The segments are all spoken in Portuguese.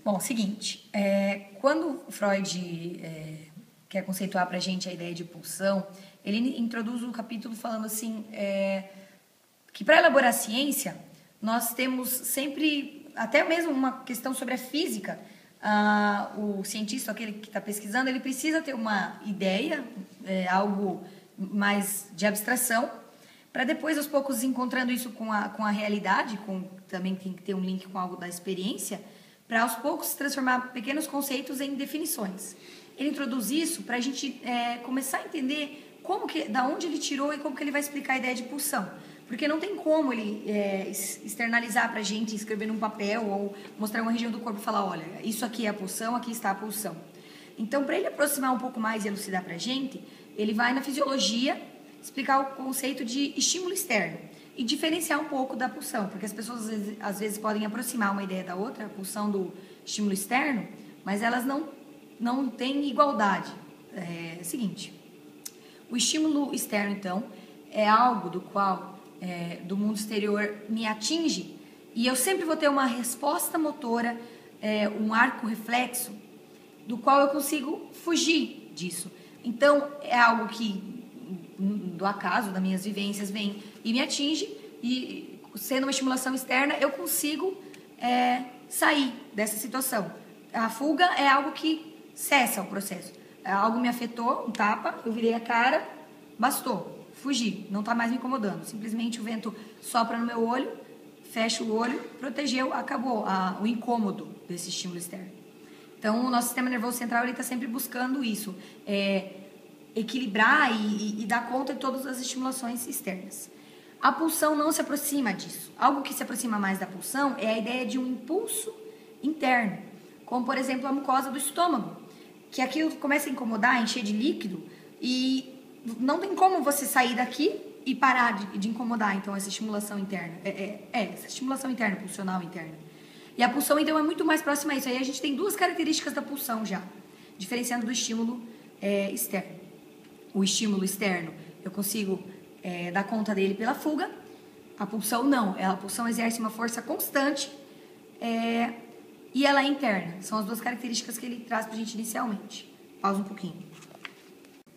Bom, seguinte, quando Freud quer conceituar para a gente a ideia de pulsão, ele introduz um capítulo falando assim, que para elaborar a ciência, nós temos sempre, até mesmo uma questão sobre a física, o cientista, aquele que está pesquisando, ele precisa ter uma ideia, algo mais de abstração, para depois, aos poucos, encontrando isso com a realidade, também tem que ter um link com algo da experiência, para aos poucos transformar pequenos conceitos em definições. Ele introduz isso para a gente começar a entender da onde ele tirou e como que ele vai explicar a ideia de pulsão. Porque não tem como ele externalizar para a gente, escrever num papel ou mostrar uma região do corpo e falar, olha, isso aqui é a pulsão, aqui está a pulsão. Então, para ele aproximar um pouco mais e elucidar para a gente, ele vai na fisiologia explicar o conceito de estímulo externo e diferenciar um pouco da pulsão, porque as pessoas às vezes podem aproximar uma ideia da outra, a pulsão do estímulo externo, mas elas não têm igualdade. É o seguinte, o estímulo externo, então, é algo do qual, do mundo exterior, me atinge e eu sempre vou ter uma resposta motora, um arco reflexo, do qual eu consigo fugir disso. Então, é algo que, do acaso, das minhas vivências, vem e me atinge, e sendo uma estimulação externa, eu consigo sair dessa situação. A fuga é algo que cessa o processo. Algo me afetou, um tapa, eu virei a cara, bastou, fugi, não está mais me incomodando. Simplesmente o vento sopra no meu olho, fecha o olho, protegeu, acabou o incômodo desse estímulo externo. Então, o nosso sistema nervoso central está sempre buscando isso, equilibrar e dar conta de todas as estimulações externas. A pulsão não se aproxima disso. Algo que se aproxima mais da pulsão é a ideia de um impulso interno, como, por exemplo, a mucosa do estômago, que aquilo começa a incomodar, a encher de líquido, e não tem como você sair daqui e parar de incomodar, então, essa estimulação interna. Essa estimulação interna, pulsional interna. E a pulsão, então, é muito mais próxima a isso. Aí a gente tem duas características da pulsão já, diferenciando do estímulo externo. O estímulo externo, eu consigo dar conta dele pela fuga. A pulsão não. A pulsão exerce uma força constante e ela é interna. São as duas características que ele traz para a gente inicialmente. Pausa um pouquinho.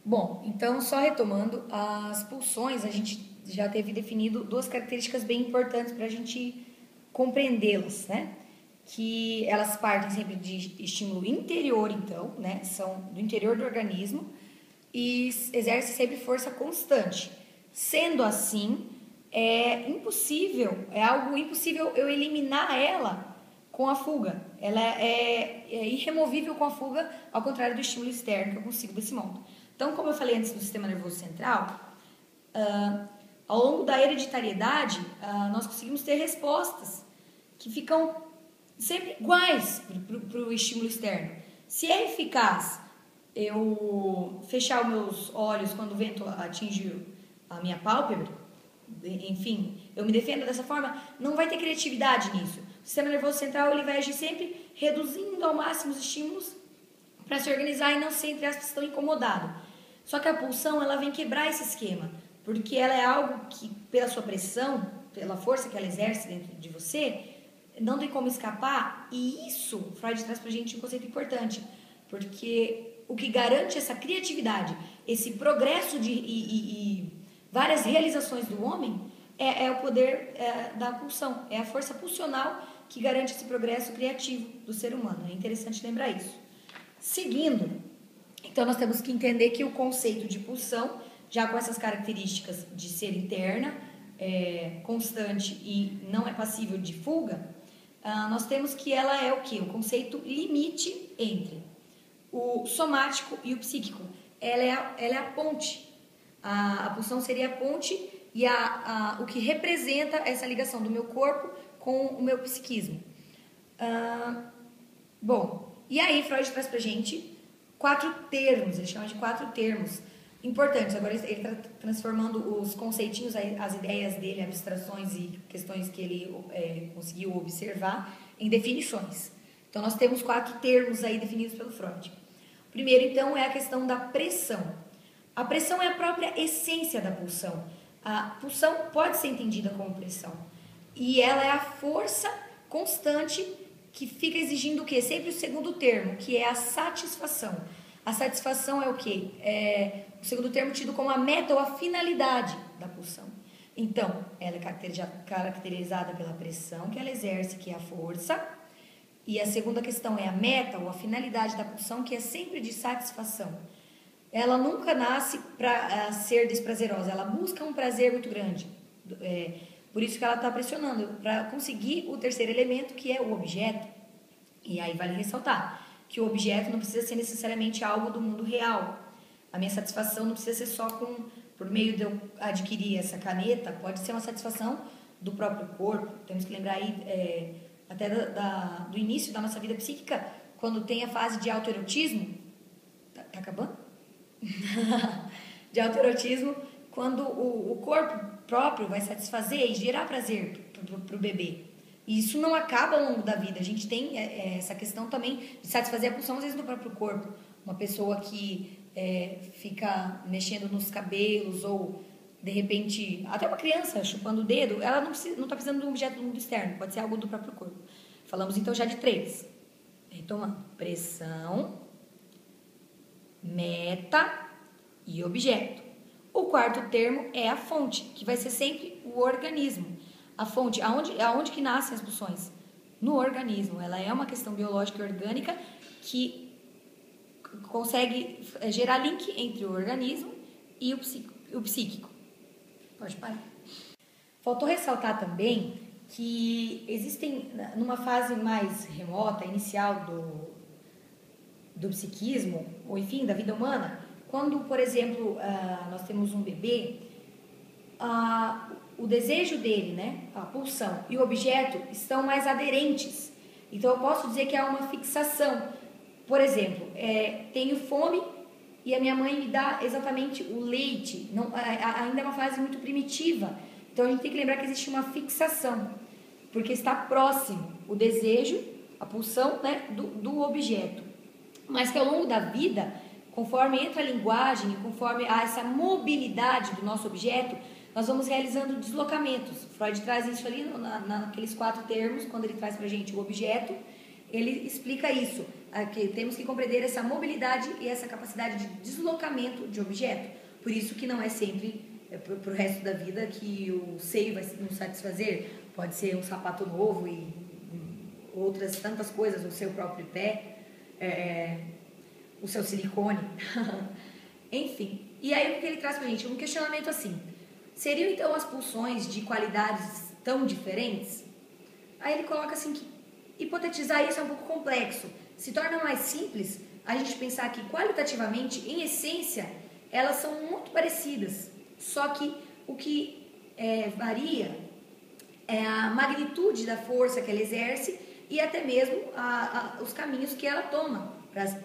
Bom, então, só retomando, as pulsões, a gente já teve definido duas características bem importantes para a gente compreendê-las, né? Que elas partem sempre de estímulo interior, então, né? São do interior do organismo, e exerce sempre força constante. Sendo assim, é algo impossível eu eliminar ela com a fuga. Ela é irremovível com a fuga, ao contrário do estímulo externo que eu consigo desse modo. Então, como eu falei antes do sistema nervoso central, ao longo da hereditariedade, nós conseguimos ter respostas que ficam sempre iguais para o estímulo externo. Se é eficaz eu fechar os meus olhos quando o vento atinge a minha pálpebra, enfim, eu me defendo dessa forma, não vai ter criatividade nisso. O sistema nervoso central ele vai agir sempre reduzindo ao máximo os estímulos para se organizar e não ser, entre aspas, tão incomodado. Só que a pulsão ela vem quebrar esse esquema, porque ela é algo que, pela sua pressão, pela força que ela exerce dentro de você, não tem como escapar, e isso Freud traz pra gente um conceito importante, porque o que garante essa criatividade, esse progresso e várias realizações do homem é o poder da pulsão, é a força pulsional que garante esse progresso criativo do ser humano. É interessante lembrar isso. Seguindo, então nós temos que entender que o conceito de pulsão, já com essas características de ser interna, constante e não é passível de fuga, nós temos que ela é o quê? O conceito limite entre o somático e o psíquico. Ela é a ponte. A pulsão seria a ponte e o que representa essa ligação do meu corpo com o meu psiquismo. Bom, e aí Freud traz pra gente 4 termos, ele chama de 4 termos importantes. Agora ele está transformando os conceitinhos, as ideias dele, abstrações e questões que ele conseguiu observar em definições. Então nós temos 4 termos aí definidos pelo Freud. O primeiro, então, é a questão da pressão. A pressão é a própria essência da pulsão. A pulsão pode ser entendida como pressão. E ela é a força constante que fica exigindo o quê? Sempre o segundo termo, que é a satisfação. A satisfação é o quê? É o segundo termo tido como a meta ou a finalidade da pulsão. Então, ela é caracterizada pela pressão que ela exerce, que é a força. E a segunda questão é a meta ou a finalidade da pulsão, que é sempre de satisfação. Ela nunca nasce para ser desprazerosa, ela busca um prazer muito grande. Por isso que ela está pressionando, para conseguir o terceiro elemento, que é o objeto. E aí vale ressaltar que o objeto não precisa ser necessariamente algo do mundo real. A minha satisfação não precisa ser só por meio de eu adquirir essa caneta, pode ser uma satisfação do próprio corpo. Temos que lembrar aí até do início da nossa vida psíquica, quando tem a fase de autoerotismo. Tá acabando? De autoerotismo, quando o corpo próprio vai satisfazer e gerar prazer para o bebê. E isso não acaba ao longo da vida. A gente tem essa questão também de satisfazer a pulsão, às vezes, no próprio corpo. Uma pessoa que fica mexendo nos cabelos ou, de repente, até uma criança chupando o dedo, ela não está precisando de um objeto do mundo externo, pode ser algo do próprio corpo. Falamos, então, já de 3. Retomando. Pressão, meta e objeto. O quarto termo é a fonte, que vai ser sempre o organismo. A fonte, aonde que nascem as pulsões? No organismo. Ela é uma questão biológica e orgânica que consegue gerar link entre o organismo e o psíquico. Pode parar. Faltou ressaltar também que existem, numa fase mais remota, inicial do psiquismo, ou enfim, da vida humana, quando, por exemplo, nós temos um bebê, o desejo dele, né, a pulsão e o objeto estão mais aderentes. Então, eu posso dizer que há uma fixação. Por exemplo, tenho fome e a minha mãe me dá exatamente o leite. Não, ainda é uma fase muito primitiva. Então, a gente tem que lembrar que existe uma fixação, porque está próximo o desejo, a pulsão, né, do objeto. Mas que ao longo da vida, conforme entra a linguagem, conforme há essa mobilidade do nosso objeto, nós vamos realizando deslocamentos. Freud traz isso ali naqueles 4 termos, quando ele traz para a gente o objeto, ele explica isso, que temos que compreender essa mobilidade e essa capacidade de deslocamento de objeto. Por isso que não é sempre, para o resto da vida, que o seio vai nos satisfazer. Pode ser um sapato novo e outras tantas coisas, o seu próprio pé, o seu silicone. Enfim, e aí o que ele traz para a gente? Um questionamento assim: seriam então as pulsões de qualidades tão diferentes? Aí ele coloca assim que hipotetizar isso é um pouco complexo. Se torna mais simples a gente pensar que qualitativamente, em essência, elas são muito parecidas. Só que o que varia é a magnitude da força que ela exerce e até mesmo os caminhos que ela toma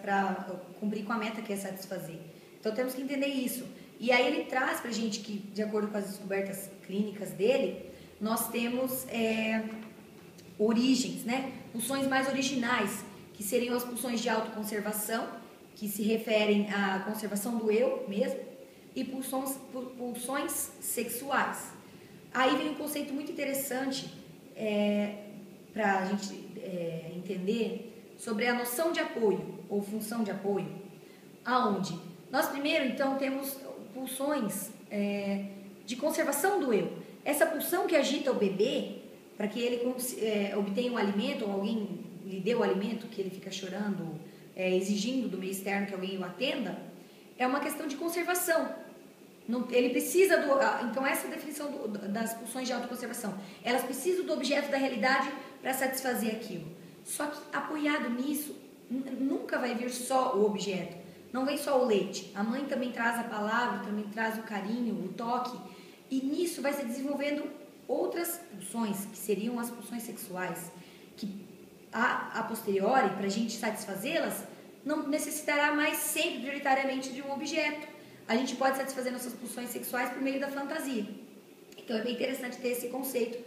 para cumprir com a meta que é satisfazer. Então temos que entender isso. E aí ele traz para a gente que, de acordo com as descobertas clínicas dele, nós temos origens, né? Pulsões mais originais, que seriam as pulsões de autoconservação, que se referem à conservação do eu mesmo, e pulsões sexuais. Aí vem um conceito muito interessante para a gente entender sobre a noção de apoio, ou função de apoio, aonde nós primeiro, então, temos pulsões de conservação do eu. Essa pulsão que agita o bebê para que ele obtenha um alimento, ou alguém lhe dê o alimento, que ele fica chorando, exigindo do meio externo que alguém o atenda, é uma questão de conservação. Ele precisa então essa é a definição das pulsões de autoconservação. Elas precisam do objeto da realidade para satisfazer aquilo. Só que apoiado nisso, nunca vai vir só o objeto. Não vem só o leite. A mãe também traz a palavra, também traz o carinho, o toque. E nisso vai se desenvolvendo outras pulsões, que seriam as pulsões sexuais, que a posteriori, para a gente satisfazê-las, não necessitará mais sempre prioritariamente de um objeto. A gente pode satisfazer nossas pulsões sexuais por meio da fantasia. Então é bem interessante ter esse conceito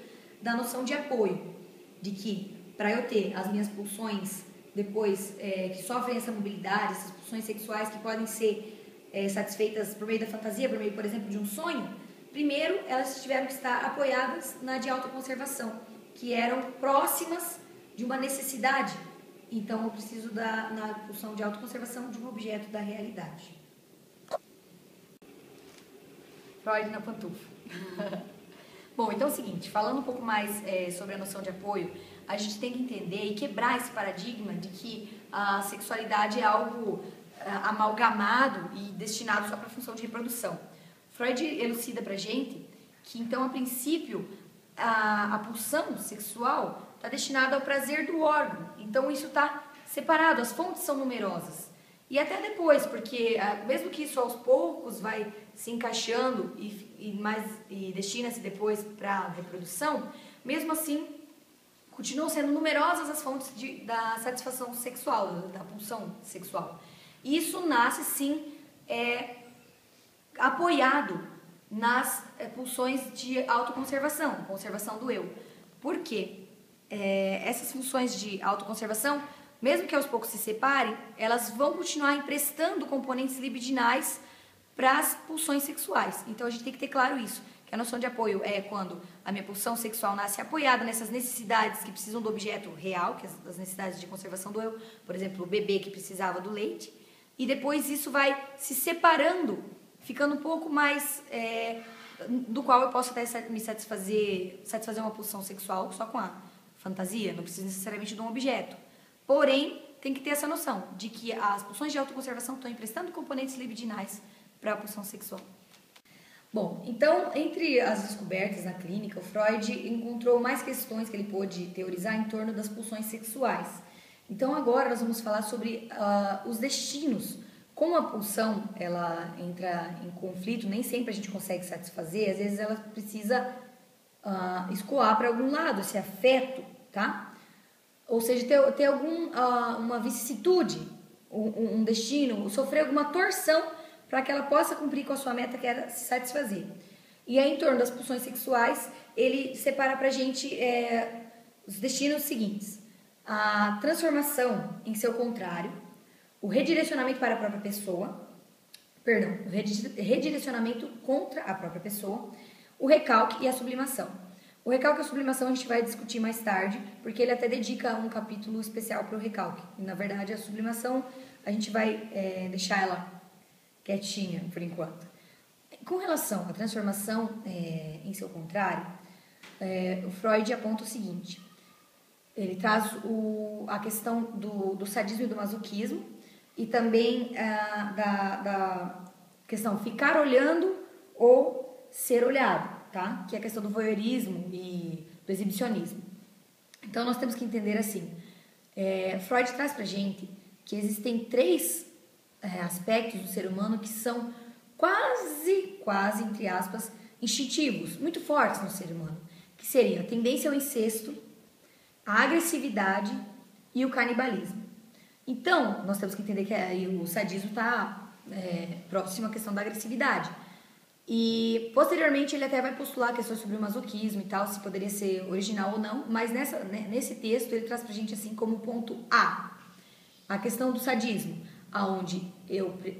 da noção de apoio, de que para eu ter as minhas pulsões depois que sofrem essa mobilidade, essas pulsões sexuais que podem ser satisfeitas por meio da fantasia, por meio, por exemplo, de um sonho, primeiro elas tiveram que estar apoiadas na de autoconservação, que eram próximas de uma necessidade. Então, eu preciso na pulsão de autoconservação de um objeto da realidade. Freud na pantufa. Bom, então é o seguinte, falando um pouco mais sobre a noção de apoio, a gente tem que entender e quebrar esse paradigma de que a sexualidade é algo amalgamado e destinado só para a função de reprodução. Freud elucida pra gente que, então, a princípio, a pulsão sexual está destinada ao prazer do órgão. Então, isso está separado, as fontes são numerosas. E até depois, porque mesmo que isso aos poucos vai se encaixando e destina-se depois para a reprodução, mesmo assim, continuam sendo numerosas as fontes da satisfação sexual, da pulsão sexual. E isso nasce, sim, apoiado nas pulsões de autoconservação, conservação do eu. Por quê? Essas funções de autoconservação, mesmo que aos poucos se separem, elas vão continuar emprestando componentes libidinais para as pulsões sexuais. Então a gente tem que ter claro isso, que a noção de apoio é quando a minha pulsão sexual nasce apoiada nessas necessidades que precisam do objeto real, que as necessidades de conservação do eu, por exemplo, o bebê que precisava do leite, e depois isso vai se separando, ficando um pouco mais do qual eu posso até me satisfazer uma pulsão sexual só com a fantasia, não precisa necessariamente de um objeto. Porém, tem que ter essa noção de que as pulsões de autoconservação estão emprestando componentes libidinais para a pulsão sexual. Bom, então, entre as descobertas na clínica, o Freud encontrou mais questões que ele pôde teorizar em torno das pulsões sexuais. Então, agora nós vamos falar sobre os destinos. Como a pulsão ela entra em conflito, nem sempre a gente consegue satisfazer, às vezes ela precisa escoar para algum lado, esse afeto, tá? Ou seja, ter uma vicissitude, um destino, sofrer alguma torção para que ela possa cumprir com a sua meta, que era se satisfazer. E aí, em torno das pulsões sexuais, ele separa para a gente os destinos seguintes: a transformação em seu contrário, o redirecionamento para a própria pessoa, o redirecionamento contra a própria pessoa, o recalque e a sublimação. O recalque e a sublimação a gente vai discutir mais tarde, porque ele até dedica um capítulo especial para o recalque. E, na verdade, a sublimação a gente vai deixar ela quietinha por enquanto. Com relação à transformação em seu contrário, o Freud aponta o seguinte: ele traz a questão do sadismo e do masoquismo e também da questão ficar olhando ou ser olhado, tá? Que é a questão do voyeurismo e do exibicionismo. Então nós temos que entender assim, Freud traz pra gente que existem três aspectos do ser humano que são quase, entre aspas, instintivos, muito fortes no ser humano, que seriam a tendência ao incesto, a agressividade e o canibalismo. Então, nós temos que entender que o sadismo está próximo à questão da agressividade. E, posteriormente, ele até vai postular questões sobre o masoquismo e tal, se poderia ser original ou não, mas nesse texto ele traz pra gente assim como ponto a questão do sadismo, aonde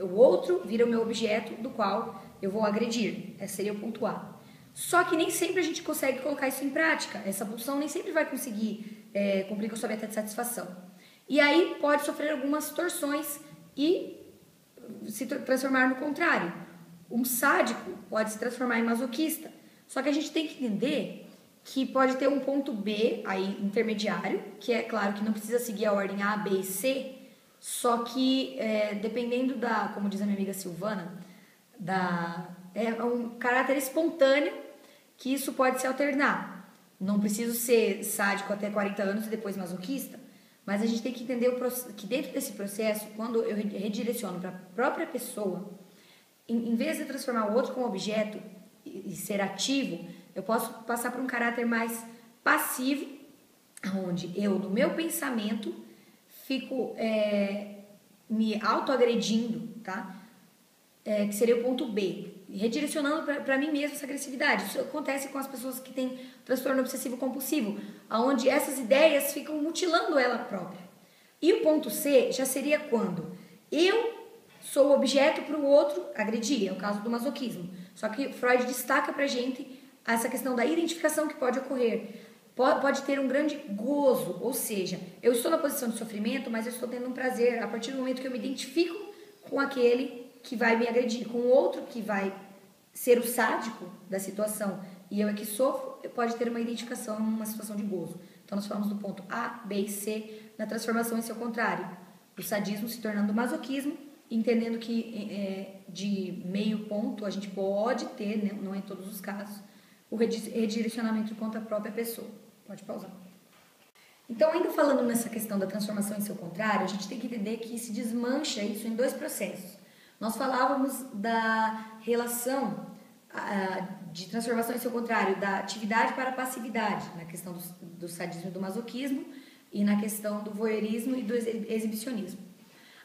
o outro vira o meu objeto do qual eu vou agredir. Esse seria o ponto A. Só que nem sempre a gente consegue colocar isso em prática. Essa pulsão nem sempre vai conseguir cumprir com a sua meta de satisfação. E aí pode sofrer algumas torções e se transformar no contrário. Um sádico pode se transformar em masoquista. Só que a gente tem que entender que pode ter um ponto B aí intermediário, que é claro que não precisa seguir a ordem A, B e C, só que dependendo como diz a minha amiga Silvana, é um caráter espontâneo que isso pode se alternar. Não preciso ser sádico até 40 anos e depois masoquista, mas a gente tem que entender que dentro desse processo, quando eu redireciono para a própria pessoa, em vez de transformar o outro como objeto e ser ativo, eu posso passar por um caráter mais passivo, onde eu, no meu pensamento, fico me autoagredindo, tá? Que seria o ponto B, redirecionando para mim mesmo essa agressividade. Isso acontece com as pessoas que têm transtorno obsessivo compulsivo, onde essas ideias ficam mutilando ela própria. E o ponto C já seria quando eu sou objeto para o outro agredir, é o caso do masoquismo. Só que Freud destaca pra gente essa questão da identificação que pode ocorrer. Pode ter um grande gozo, ou seja, eu estou na posição de sofrimento, mas eu estou tendo um prazer a partir do momento que eu me identifico com aquele que vai me agredir, com o outro que vai ser o sádico da situação e eu é que sofro, pode ter uma identificação numa situação de gozo. Então nós falamos do ponto A, B e C na transformação em seu contrário. O sadismo se tornando masoquismo, entendendo que de meio ponto a gente pode ter, né, não é em todos os casos, o redirecionamento contra a própria pessoa. Pode pausar. Então, ainda falando nessa questão da transformação em seu contrário, a gente tem que entender que se desmancha isso em dois processos. Nós falávamos da relação de transformação em seu contrário, da atividade para a passividade, na questão do sadismo e do masoquismo, e na questão do voyeurismo e do exibicionismo.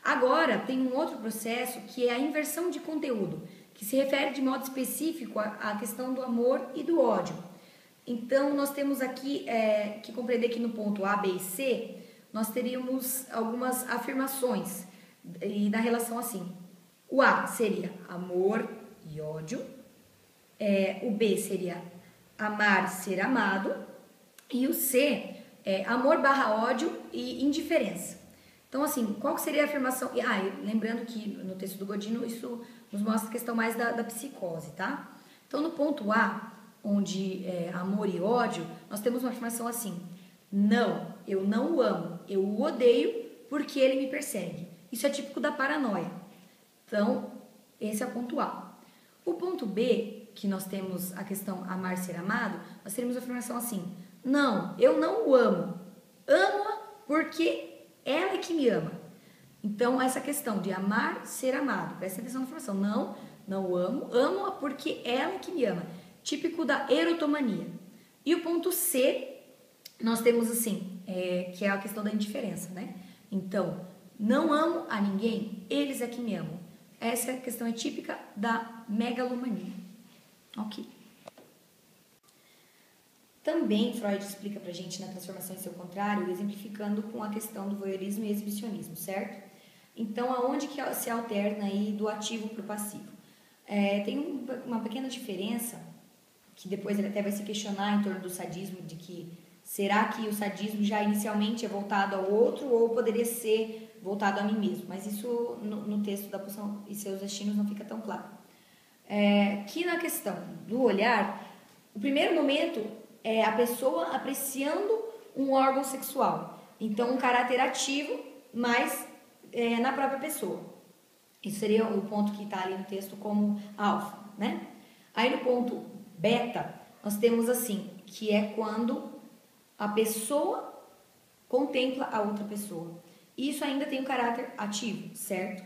Agora, tem um outro processo que é a inversão de conteúdo, que se refere de modo específico à questão do amor e do ódio. Então, nós temos aqui que compreender que no ponto A, B e C, nós teríamos algumas afirmações, e na relação assim. O A seria amor e ódio, o B seria amar, ser amado, e o C é amor barra ódio e indiferença. Então, assim, qual que seria a afirmação? Lembrando que no texto do Godino isso nos mostra a questão mais da psicose, tá? Então, no ponto A, onde é amor e ódio, nós temos uma afirmação assim: não, eu não o amo, eu o odeio porque ele me persegue. Isso é típico da paranoia. Então, esse é o ponto A. O ponto B, que nós temos a questão amar, ser amado, nós teremos a afirmação assim: não, eu não o amo, amo-a porque ela é que me ama. Então, essa questão de amar, ser amado, presta atenção na afirmação: não o amo, amo-a porque ela é que me ama. Típico da erotomania. E o ponto C, nós temos assim, que é a questão da indiferença, né? Então, não amo a ninguém, eles é que me amam. Essa questão é típica da megalomania. Ok. Também Freud explica pra gente na transformação em seu contrário, exemplificando com a questão do voyeurismo e exibicionismo, certo? Então, aonde que se alterna aí do ativo para o passivo? Tem uma pequena diferença, que depois ele até vai se questionar em torno do sadismo, de que será que o sadismo já inicialmente é voltado ao outro ou poderia ser voltado a mim mesmo? Mas isso no texto da Pulsão e seus destinos não fica tão claro. Que na questão do olhar, o primeiro momento é a pessoa apreciando um órgão sexual. Então, um caráter ativo, mas na própria pessoa. Isso seria o ponto que está ali no texto como alfa, né? Aí no ponto beta, nós temos assim, que é quando a pessoa contempla a outra pessoa. Isso ainda tem um caráter ativo, certo?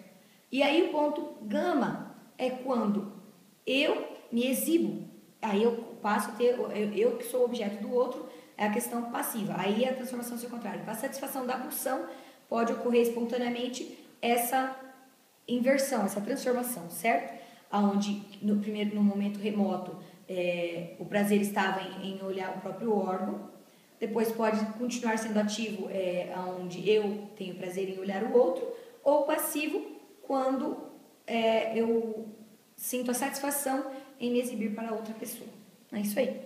E aí o ponto gama é quando eu me exibo. Aí eu passo a ter, eu que sou objeto do outro, é a questão passiva. Aí é a transformação ao contrário. Para a satisfação da pulsão, pode ocorrer espontaneamente essa inversão, essa transformação, certo? Onde no momento remoto o prazer estava em olhar o próprio órgão, depois pode continuar sendo ativo onde eu tenho prazer em olhar o outro, ou passivo quando eu sinto a satisfação em me exibir para outra pessoa. É isso aí.